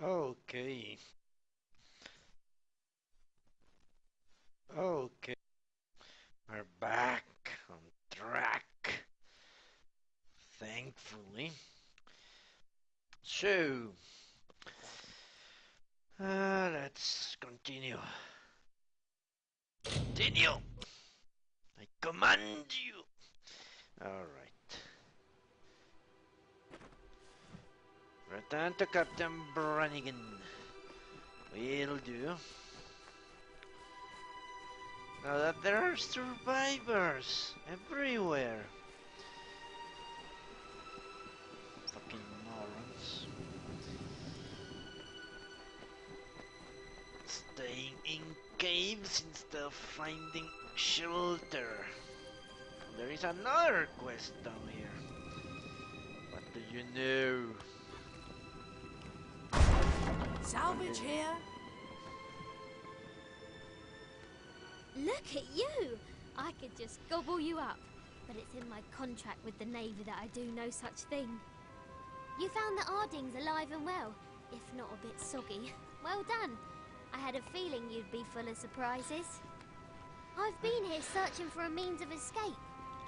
Okay. Okay. We're back on track. Thankfully. So, let's continue. Continue! I command you! Alright. Return to Captain Brannigan. Will do. Now that there are survivors everywhere. Fucking morons. Staying in caves instead of finding shelter. There is another quest down here. What do you know? Salvage here? Look at you! I could just gobble you up, but it's in my contract with the Navy that I do no such thing. You found the Ardings alive and well, if not a bit soggy. Well done. I had a feeling you'd be full of surprises. I've been here searching for a means of escape,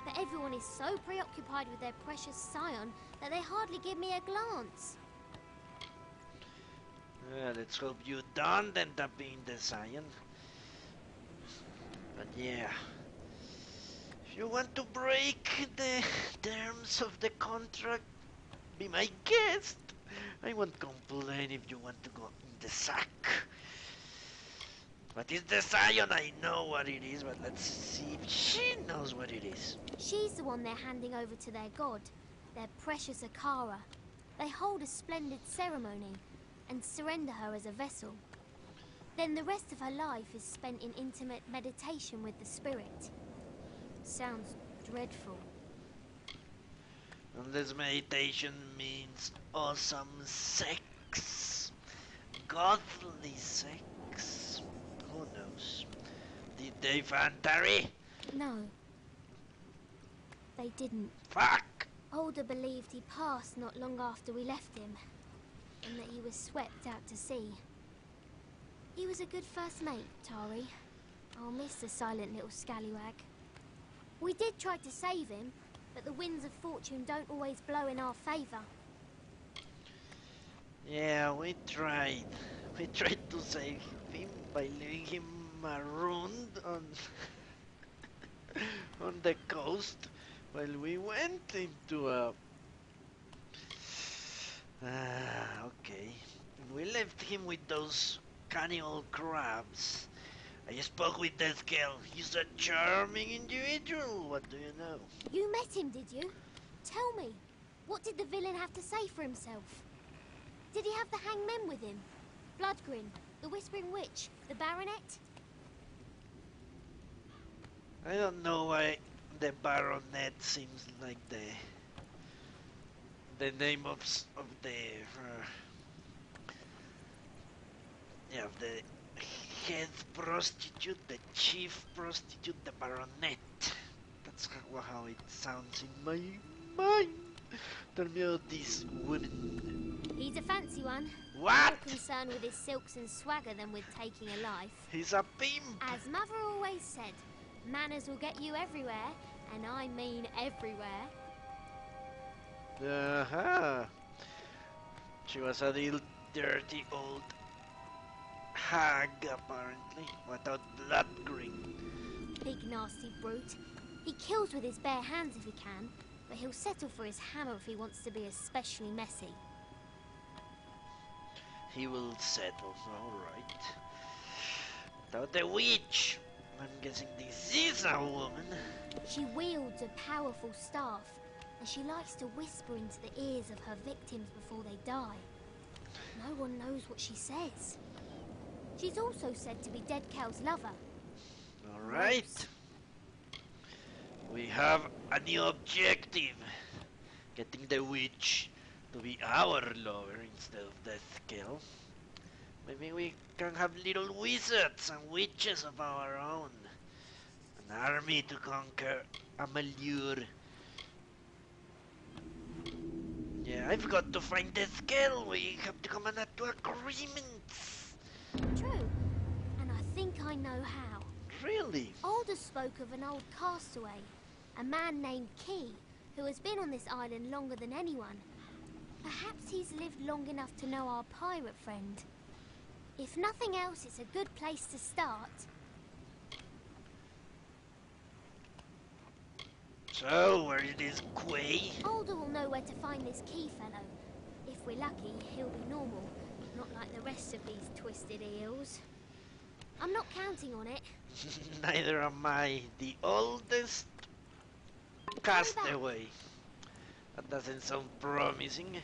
but everyone is so preoccupied with their precious scion that they hardly give me a glance. Let's hope you don't end up being the Scion. But yeah, if you want to break the terms of the contract, be my guest. I won't complain if you want to go in the sack. What is the Scion? I know what it is, but let's see if she knows what it is. She's the one they're handing over to their god, their precious Akara. They hold a splendid ceremony and surrender her as a vessel. Then the rest of her life is spent in intimate meditation with the spirit. Sounds dreadful. Unless meditation means awesome sex. Godly sex. Who knows? Did they find Terry? No. They didn't. Fuck! Older believed he passed not long after we left him, and that he was swept out to sea. He was a good first mate, Tari. I'll miss the silent little scallywag. We did try to save him, but the winds of fortune don't always blow in our favour. Yeah, we tried. We tried to save him by leaving him marooned on on the coast while we went into a... okay. We left him with those cannibal crabs. I spoke with that girl. He's a charming individual. What do you know? You met him, did you? Tell me, what did the villain have to say for himself? Did he have the hangmen with him? Bloodgrin, the Whispering Witch, the Baronet? I don't know why the Baronet seems like the name of the yeah, the head prostitute, the chief prostitute, the Baronet. That's how it sounds in my mind. Tell me about this woman. He's a fancy one. What? More concerned with his silks and swagger than with taking a life. He's a pimp. As Mother always said, manners will get you everywhere, and I mean everywhere. Uh-huh. She was a little dirty old hag, apparently, without blood green. Big nasty brute. He kills with his bare hands if he can, but he'll settle for his hammer if he wants to be especially messy. He will settle, alright. Without the witch, I'm guessing this is a woman. She wields a powerful staff, and she likes to whisper into the ears of her victims before they die. No one knows what she says. She's also said to be Dead Cow's lover. Alright. We have a new objective. Getting the witch to be our lover instead of Death Kill. Maybe we can have little wizards and witches of our own. An army to conquer Amalur. Yeah, I've got to find the scale. We have to come to agreements. True. And I think I know how. Really? Aldous spoke of an old castaway, a man named Key, who has been on this island longer than anyone. Perhaps he's lived long enough to know our pirate friend. If nothing else, it's a good place to start. So, where is this Quay? Alder will know where to find this Key fellow. If we're lucky, he'll be normal, not like the rest of these twisted eels. I'm not counting on it. Neither am I. The oldest castaway. That doesn't sound promising.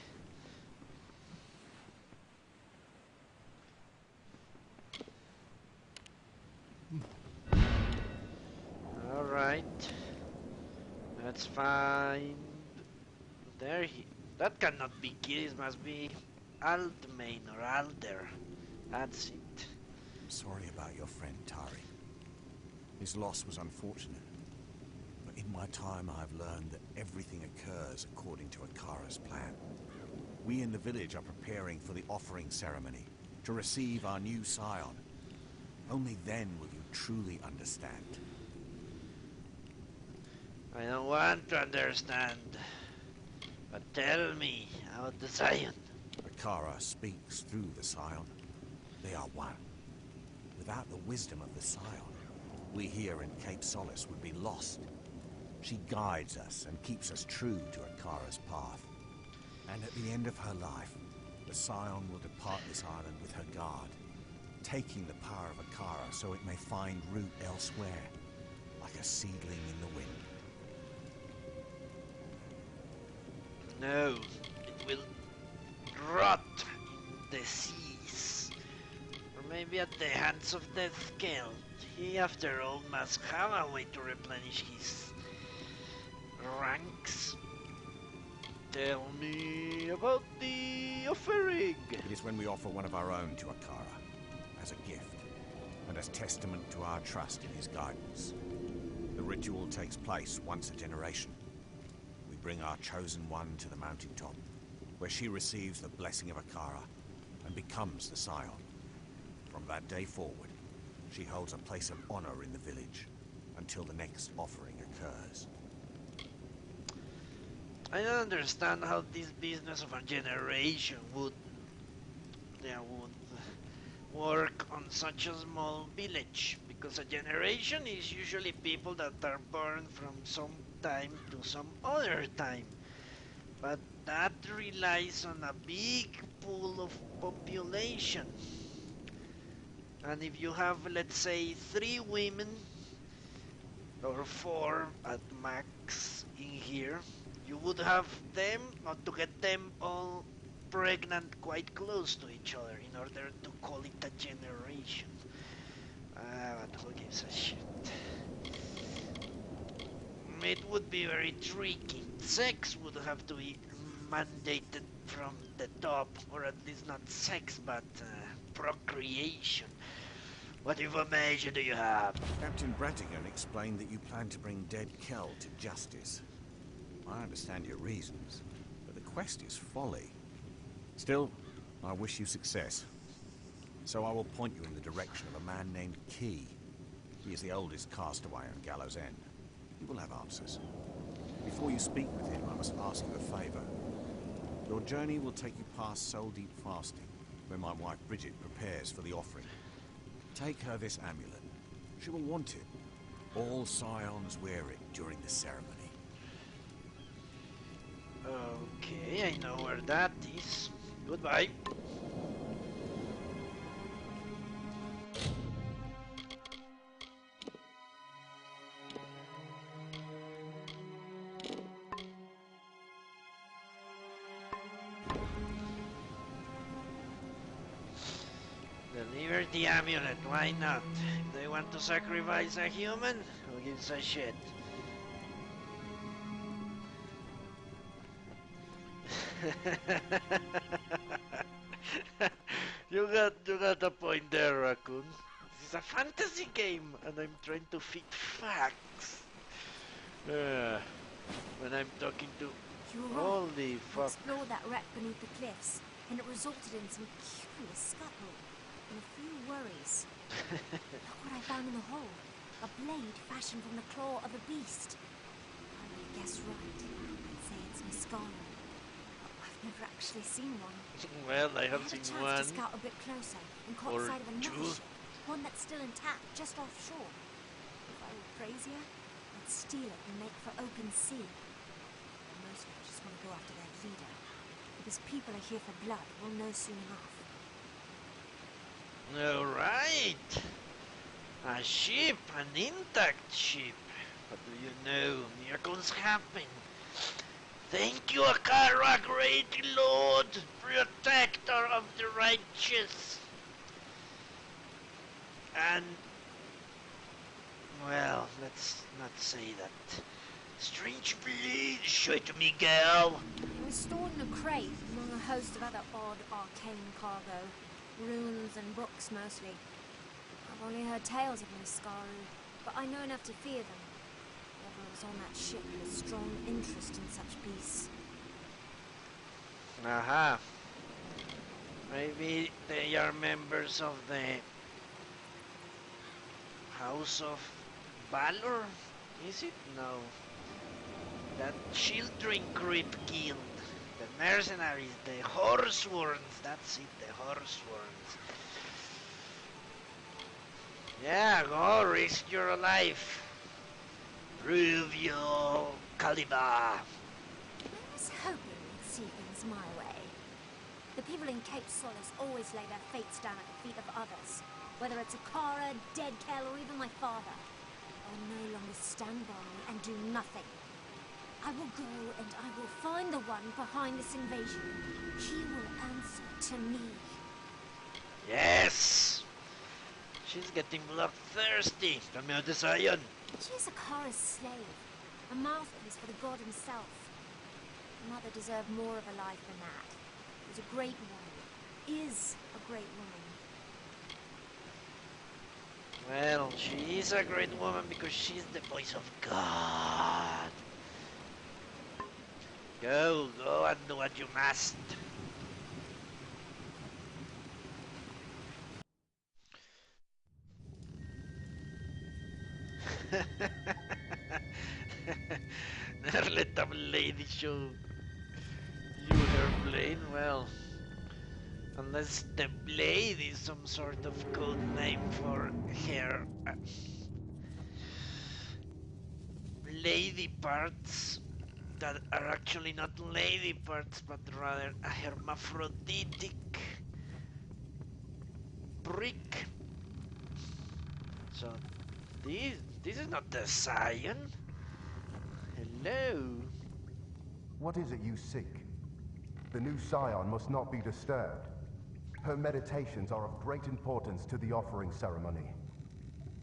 Alright. Let's find... That cannot be Key. It must be Aldmain or Alder. That's it. I'm sorry about your friend, Tari. His loss was unfortunate. But in my time, I've learned that everything occurs according to Akara's plan. We in the village are preparing for the offering ceremony to receive our new scion. Only then will you truly understand. I don't want to understand. But tell me about the scion. Akara speaks through the scion. They are one. Without the wisdom of the scion, we here in Cape Solace would be lost. She guides us and keeps us true to Akara's path. And at the end of her life, the scion will depart this island with her guard, taking the power of Akara so it may find root elsewhere, like a seedling in the wind. No, it will rot in the seas. Or maybe at the hands of the scale. He, after all, must have a way to replenish his ranks. Tell me about the offering. It is when we offer one of our own to Akara, as a gift, and as testament to our trust in his guidance. The ritual takes place once a generation. We bring our chosen one to the mountaintop, where she receives the blessing of Akara and becomes the scion. From that day forward, she holds a place of honor in the village until the next offering occurs. I don't understand how this business of a generation would work on such a small village, because a generation is usually people that are born from some time to some other time, but that relies on a big pool of population. And if you have, let's say, 3 women or 4 at max in here, you would have them, not to get them all pregnant quite close to each other in order to call it a generation. But who gives a shit? It would be very tricky. Sex would have to be mandated from the top, or at least not sex, but procreation. What information do you have? Captain Bratigan explained that you plan to bring dead Kel to justice. I understand your reasons, but the quest is folly. Still, I wish you success. So I will point you in the direction of a man named Key. He is the oldest castaway on Gallows End. You will have answers. Before you speak with him, I must ask you a favor. Your journey will take you past Soul Deep Fasting, where my wife Bridget prepares for the offering. Take her this amulet. She will want it. All scions wear it during the ceremony. Okay, I know where that is. Goodbye. Deliver the amulet, why not? If they want to sacrifice a human, who gives a shit? you got a point there, Raccoon. This is a fantasy game, and I'm trying to fit facts. when I'm talking to... You were right. Holy I fuck. explored that wreck beneath the cliffs, and it resulted in some curious scuttle and a few worries. Look what I found in the hole. A blade fashioned from the claw of a beast. I would guess right. I'd say it's Mascara. I've never actually seen one. Well, I have had seen a chance one. to scout a bit closer and caught or sight of another two. ship. One that's still intact, just offshore. If I were crazier, I'd steal it and make for open sea. But mostly I just want to go after their leader. Because people are here for blood, we'll know soon enough. Alright. A ship, an intact ship. But do you know, miracles happen. Thank you, Akara, great lord, protector of the righteous. And, well, let's not say that. Strange blade, show it to me, girl. It was stored in a crate among a host of other odd arcane cargo. Runes and books, mostly. I've only heard tales of Mascaru, but I know enough to fear them. Whoever was on that ship had a strong interest in such beasts. Aha. Maybe they are members of the House of Valor? Is it? No. That children creep guild. The mercenaries, the horseworns. That's it, the horseworns. Yeah, go risk your life. Prove your caliber. I was hoping we'd see things my way. The people in Cape Solace always lay their fates down at the feet of others. Whether it's Akara, Dead Kell, or even my father. I'll no longer stand by and do nothing. I will go and I will find the one behind this invasion. He will answer to me. Yes! She's getting bloodthirsty. Tell me about the Zion. She is Akara's slave. A mouthpiece for the god himself. Mother deserved more of a life than that. Was a great woman. Is a great woman. Well, she is a great woman because she's the voice of God. Go and do what you must. Never let a lady show you her blade. Well, unless the blade is some sort of code name for her lady parts that are actually not lady parts but rather a hermaphroditic brick. So this is not the Zion. Hello. What is it you seek? The new Scion must not be disturbed. Her meditations are of great importance to the offering ceremony.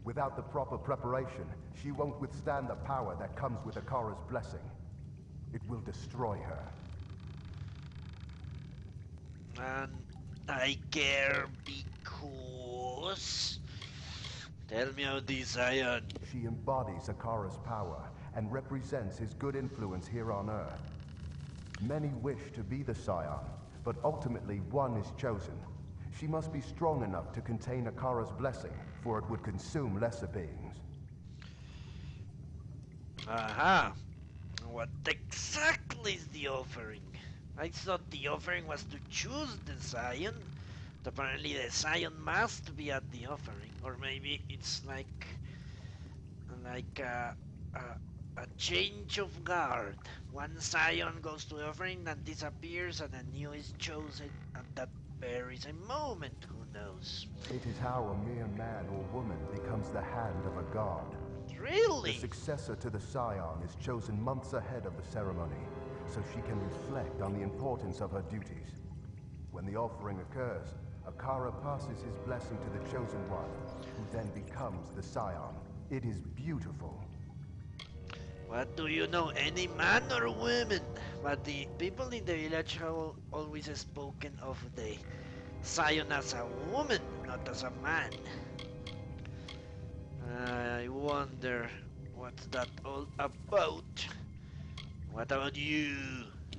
Without the proper preparation, she won't withstand the power that comes with Akara's blessing. It will destroy her. And I care because... Tell me how this Zion. She embodies Akara's power and represents his good influence here on Earth. Many wish to be the Scion, but ultimately one is chosen. She must be strong enough to contain Akara's blessing, for it would consume lesser beings. Aha. What exactly is the offering? I thought the offering was to choose the Zion. But apparently the Zion must be at the offering. Or maybe it's like a change of guard. One Zion goes to the offering and disappears and a new is chosen and that varies a moment, who knows? It is how a mere man or woman becomes the hand of a god. Really? The successor to the Scion is chosen months ahead of the ceremony, so she can reflect on the importance of her duties. When the offering occurs, Akara passes his blessing to the chosen one, who then becomes the Scion. It is beautiful. What do you know, any man or woman? But the people in the village have always spoken of the Zion as a woman, not as a man. I wonder what's that all about. What about you?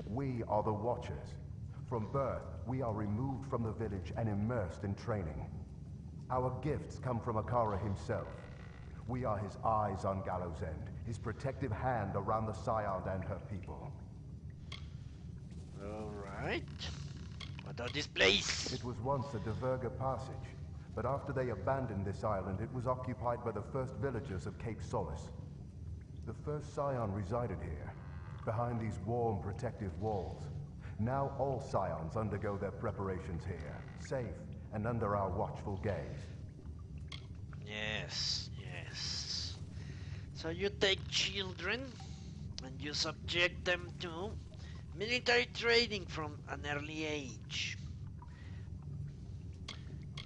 We are the Watchers. From birth, we are removed from the village and immersed in training. Our gifts come from Akara himself. We are his eyes on Gallows End, his protective hand around the Scion and her people. Alright. What about this place? It was once a Diverger passage, but after they abandoned this island, it was occupied by the first villagers of Cape Solace. The first Scion resided here, behind these warm, protective walls. Now all Scions undergo their preparations here, safe and under our watchful gaze. Yes, yes. So you take children and you subject them to military training from an early age.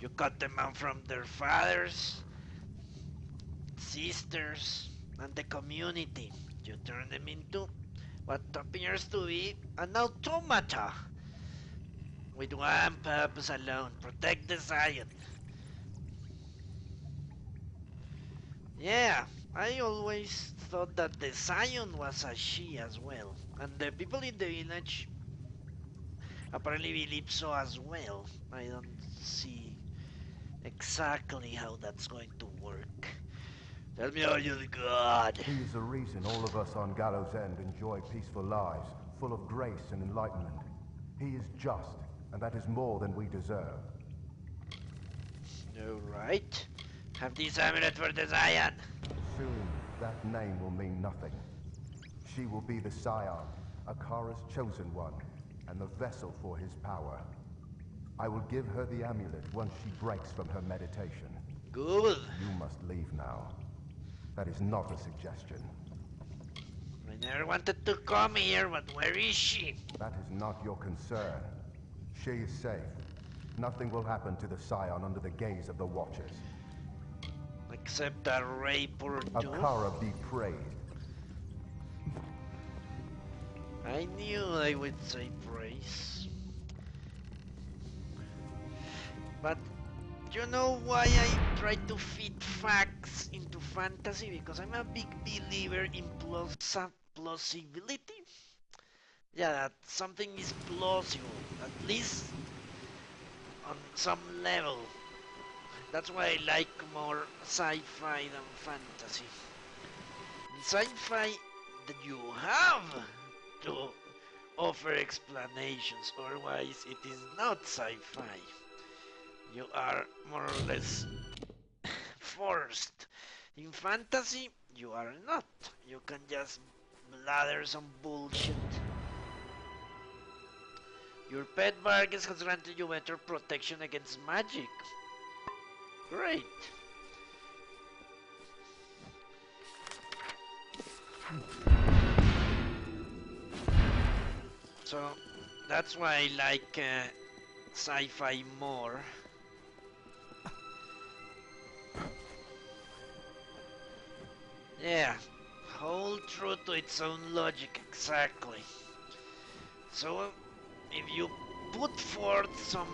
You cut them out from their fathers, sisters, and the community. You turn them into what appears to be an automata with one purpose alone: protect the Zion. Yeah, I always thought that the Zion was a she as well, and the people in the village apparently believe so as well. I don't see exactly how that's going to work. Tell me, are you the god? He is the reason all of us on Gallows End enjoy peaceful lives, full of grace and enlightenment. He is just, and that is more than we deserve. Alright. Have this amulet for the Zion. Soon, that name will mean nothing. She will be the Scion, Akara's chosen one, and the vessel for his power. I will give her the amulet once she breaks from her meditation. Good. You must leave now. That is not a suggestion. I never wanted to come here, but where is she? That is not your concern. She is safe. Nothing will happen to the Scion under the gaze of the Watchers. Except a rape or two. Akara be praised. I knew I would say praise. But you know why I try to fit facts into fantasy? Because I'm a big believer in plausibility. Yeah, that something is plausible, at least on some level. That's why I like more sci-fi than fantasy. In sci-fi, that you have to offer explanations, otherwise it is not sci-fi. You are more or less forced. In fantasy, you are not. You can just blather some bullshit. Your pet Vargas has granted you better protection against magic. Great. So that's why I like sci-fi more. Yeah, hold true to its own logic, exactly. So if you put forth some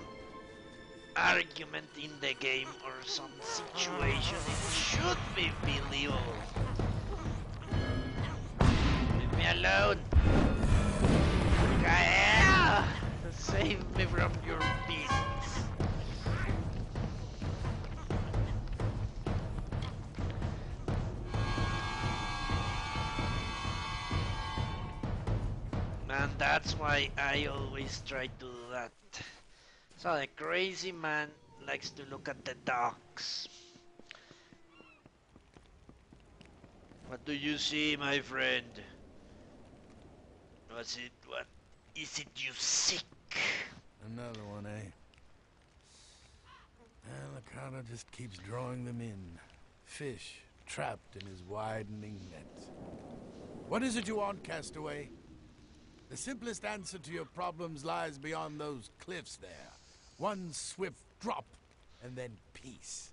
argument in the game or some situation, it should be believable. Leave me alone. Gael! Save me from your beasts. And that's why I always try to do that. So the crazy man likes to look at the docks. What do you see, my friend? What is it you seek? Another one, eh? And Lakana just keeps drawing them in. Fish trapped in his widening net. What is it you want, Castaway? The simplest answer to your problems lies beyond those cliffs there. One swift drop, and then peace.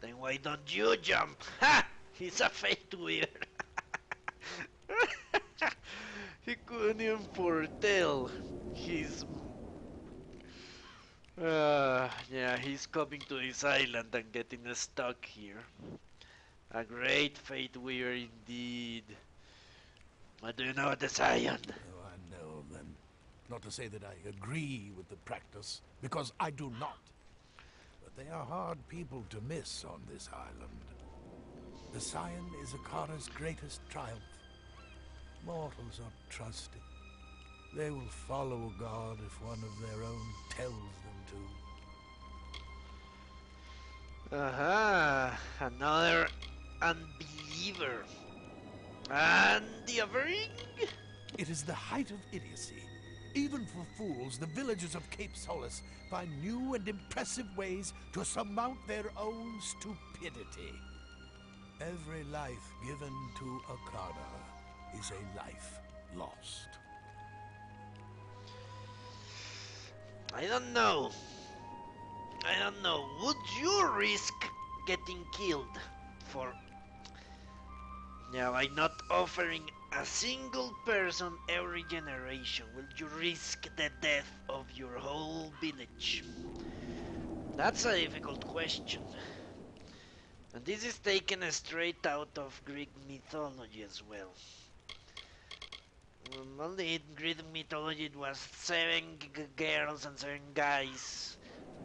Then why don't you jump? Ha! He's a fate weaver. He couldn't even foretell his... yeah, he's coming to this island and getting stuck here. A great fate weaver indeed. I What do you know of the Scion? Oh, I know them. Not to say that I agree with the practice, because I do not. But they are hard people to miss on this island. The Scion is Akara's greatest triumph. Mortals are trusted. They will follow a god if one of their own tells them to. Aha, another unbeliever. And the offering? It is the height of idiocy. Even for fools, the villagers of Cape Solace find new and impressive ways to surmount their own stupidity. Every life given to Akara is a life lost. I don't know. Would you risk getting killed for... Now, by not offering a single person every generation, will you risk the death of your whole village? That's a difficult question. And this is taken straight out of Greek mythology as well. Only in Greek mythology it was 7 girls and 7 guys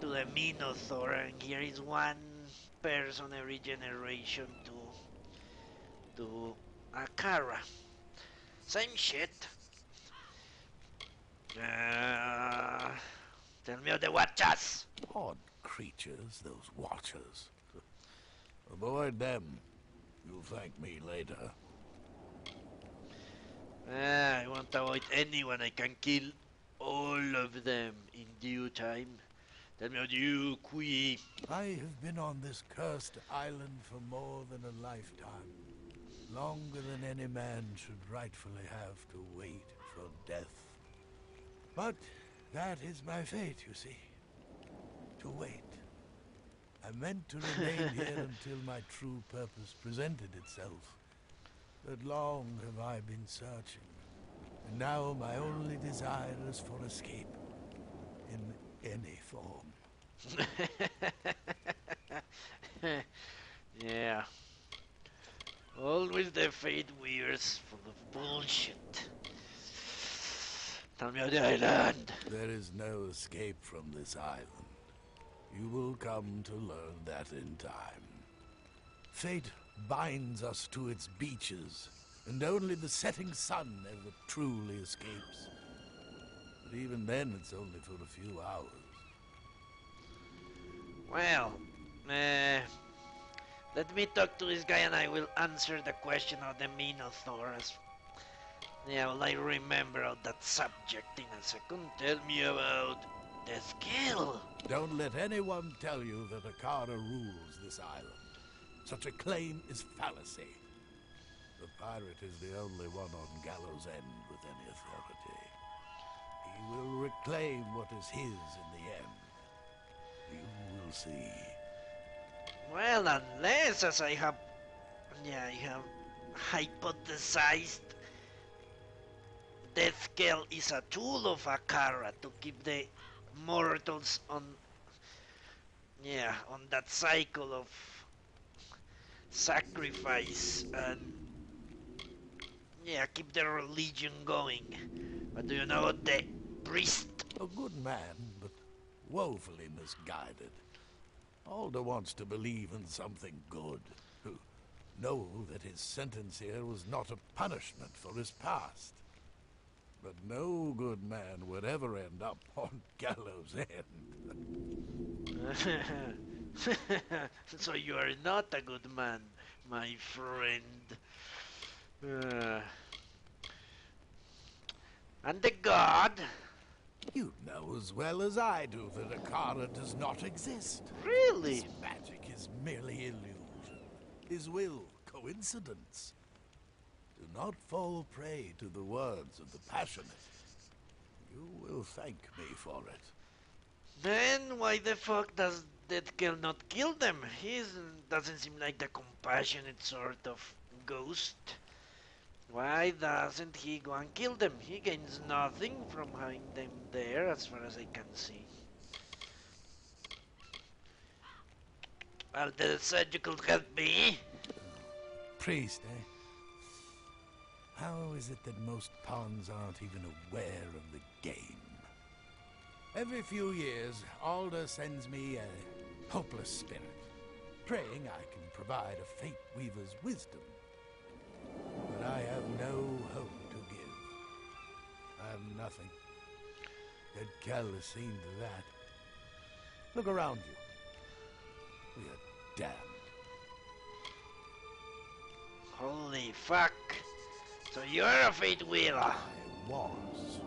to the Minotaur, and here is one person every generation to Akara. Same shit. Tell me of the Watchers. Odd creatures, those Watchers. Avoid them. You'll thank me later. I won't avoid anyone. I can kill all of them in due time. Tell me of you, Kui. I have been on this cursed island for more than a lifetime. Longer than any man should rightfully have to wait for death. But that is my fate, you see. To wait. I meant to remain here until my true purpose presented itself. But long have I been searching. And now my only desire is for escape. In any form. Yeah. Always the fate wears full of bullshit. Tell me of the island. There is no escape from this island. You will come to learn that in time. Fate binds us to its beaches, and only the setting sun ever truly escapes. But even then, it's only for a few hours. Well, let me talk to this guy and I will answer the question of the Minotaur. Yeah, well, I remember of that subject in a second. Tell me about the skill. Don't let anyone tell you that Akara rules this island. Such a claim is fallacy. The pirate is the only one on Gallows End with any authority. He will reclaim what is his in the end. You will see. Well, unless, as I have hypothesized, Death Scale is a tool of Akara to keep the mortals on that cycle of sacrifice and keep the religion going. But do you know the priest? A good man, but woefully misguided. Alder wants to believe in something good. Know that his sentence here was not a punishment for his past. But no good man would ever end up on Gallows End. So you are not a good man, my friend. And the god? You know as well as I do that Akara does not exist. Really? His magic is merely illusion. His will, coincidence. Do not fall prey to the words of the passionate. You will thank me for it. Then why the fuck does that girl not kill them? He doesn't seem like the compassionate sort of ghost. Why doesn't he go and kill them? He gains nothing from having them there, as far as I can see. Well, they said you could help me. Priest, eh? How is it that most pawns aren't even aware of the game? Every few years, Alder sends me a hopeless spirit, praying I can provide a Fate Weaver's wisdom. But I have no hope to give. I have nothing. Dead Kel has seen to that. Look around you. We are damned. Holy fuck. So you're a Fate Weaver. I was.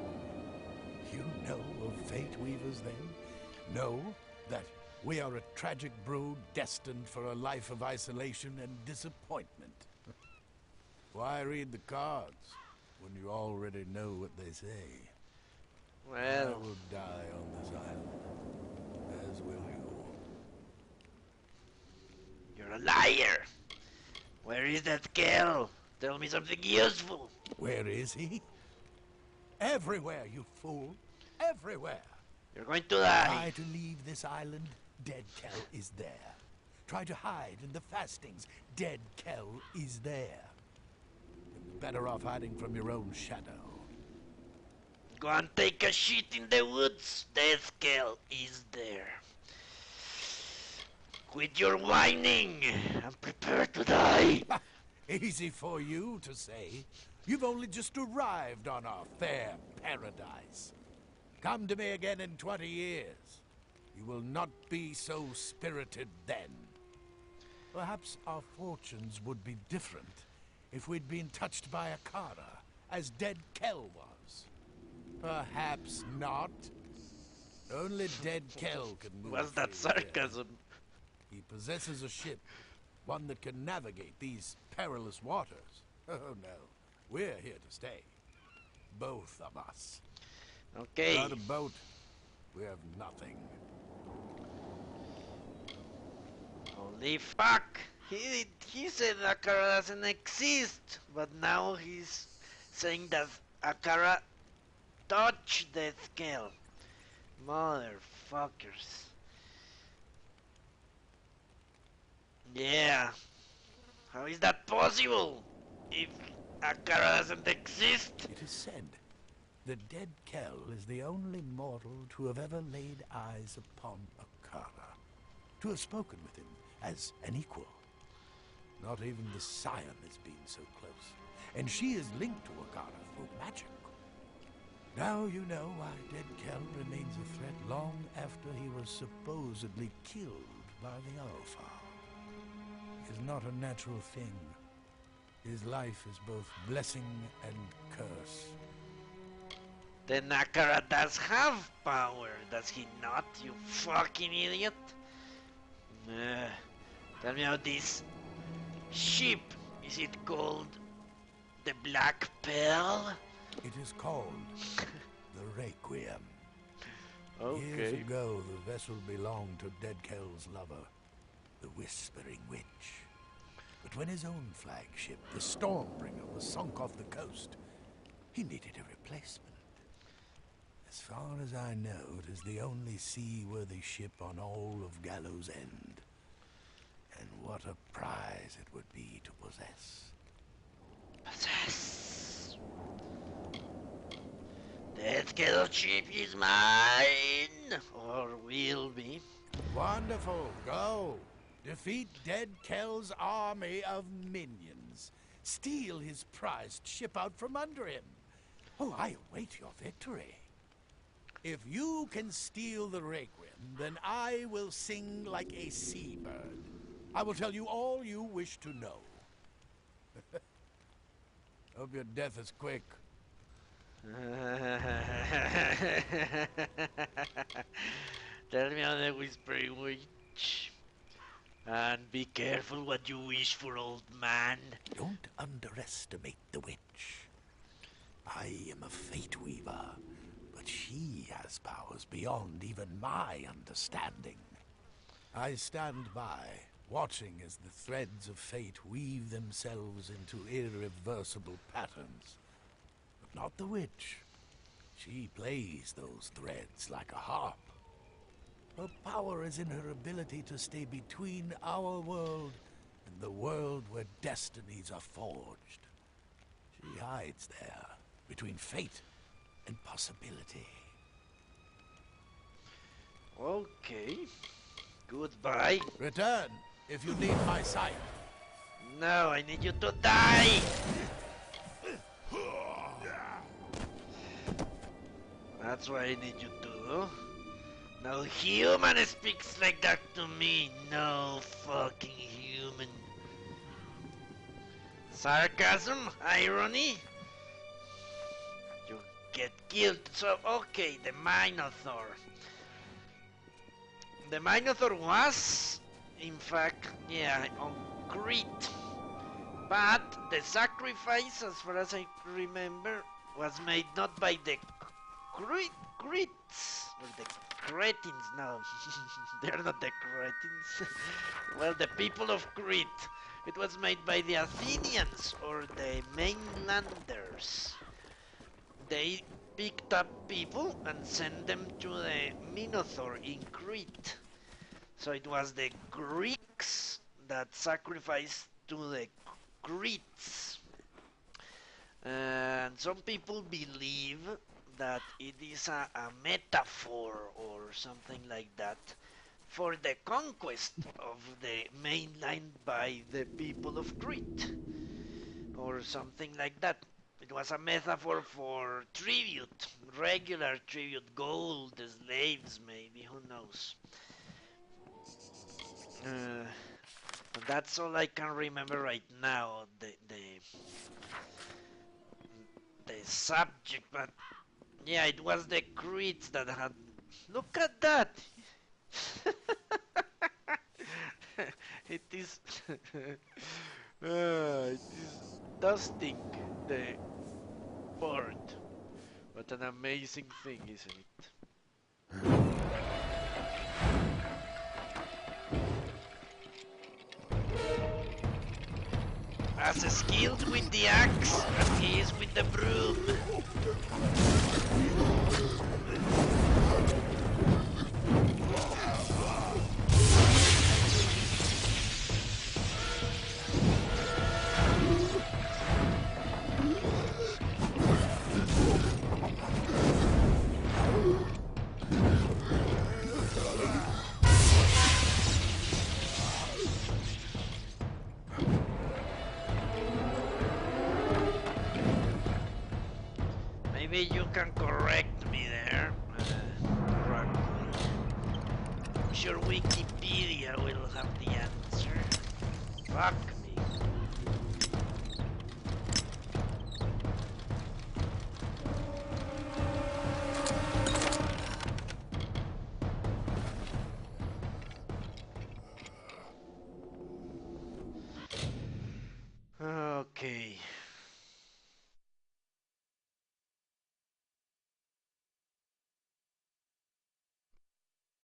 You know of Fate Weavers then? Know that we are a tragic brood destined for a life of isolation and disappointment. Why read the cards when you already know what they say? I Well, will die on this island, as will you. you're a liar. Where is that girl? Tell me something useful. Where is he? Everywhere, you fool. Everywhere. You're going to die. Try to leave this island, Dead Kel is there. Try to hide in the fastings, Dead Kel is there. You're better off hiding from your own shadow. Go and take a shit in the woods. Death Girl is there. Quit your whining and prepare to die. Easy for you to say. You've only just arrived on our fair paradise. Come to me again in 20 years. You will not be so spirited then. Perhaps our fortunes would be different if we'd been touched by a Kara, as Dead Kel was. Perhaps not. Only Dead Kel can move. Was that freely here. sarcasm? He possesses a ship, one that can navigate these perilous waters. Oh no, we're here to stay. Both of us. Okay. Without a boat, we have nothing. Holy fuck! He said Akara doesn't exist, but now he's saying that Akara touched Death Girl. Motherfuckers. Yeah. How is that possible? If Akara doesn't exist? It is said that Dead Kel is the only mortal to have ever laid eyes upon Akara, to have spoken with him as an equal. Not even the Scion has been so close, and she is linked to Akara through magic. Now you know why Dead Kel remains a threat long after he was supposedly killed by the Alpha. It is not a natural thing. His life is both blessing and curse. Then Akara does have power, does he not, you fucking idiot? Tell me about this ship. Is it called the Black Pearl? It is called the Requiem. Years Okay. ago, the vessel belonged to Dead Kel's lover, the Whispering Witch. But when his own flagship, the Stormbringer, was sunk off the coast, he needed a replacement. As far as I know, it is the only seaworthy ship on all of Gallows End. And what a prize it would be to possess. Possess. That Girl ship is mine, or will be. Wonderful, go! Defeat Dead Kel's army of minions. Steal his prized ship out from under him. Oh, I await your victory. If you can steal the Requiem, then I will sing like a seabird. I will tell you all you wish to know. Hope your death is quick. Tell me on the Whispering Witch. And be careful what you wish for, old man. Don't underestimate the witch. I am a Fate Weaver, but she has powers beyond even my understanding. I stand by, watching as the threads of fate weave themselves into irreversible patterns. But not the witch. She plays those threads like a harp. Her power is in her ability to stay between our world and the world where destinies are forged. She hides there, between fate and possibility. Okay. Goodbye. Return if you need my sight. No, I need you to die! That's what I need you to do. No human speaks like that to me. No fucking human. Sarcasm? Irony? You get killed. So, okay, the Minotaur. The Minotaur was, in fact, yeah, on Crete. But the sacrifice, as far as I remember, was made not by the Cretes, or the Cretins, no, they're not the Cretins. Well, the people of Crete. It was made by the Athenians, or the mainlanders. They picked up people and sent them to the Minotaur in Crete. So it was the Greeks that sacrificed to the Cretes. And some people believe that it is a metaphor or something like that for the conquest of the mainland by the people of Crete, or something like that. It was a metaphor for tribute, regular tribute, gold, slaves maybe, who knows. That's all I can remember right now, the subject, but yeah, it was the Cretes that had... Look at that! It is... it is dusting the board. What an amazing thing, isn't it? As skilled with the axe as he is with the broom. Maybe you can correct me there, Raccoon. I'm sure Wikipedia will have the answer. Fuck.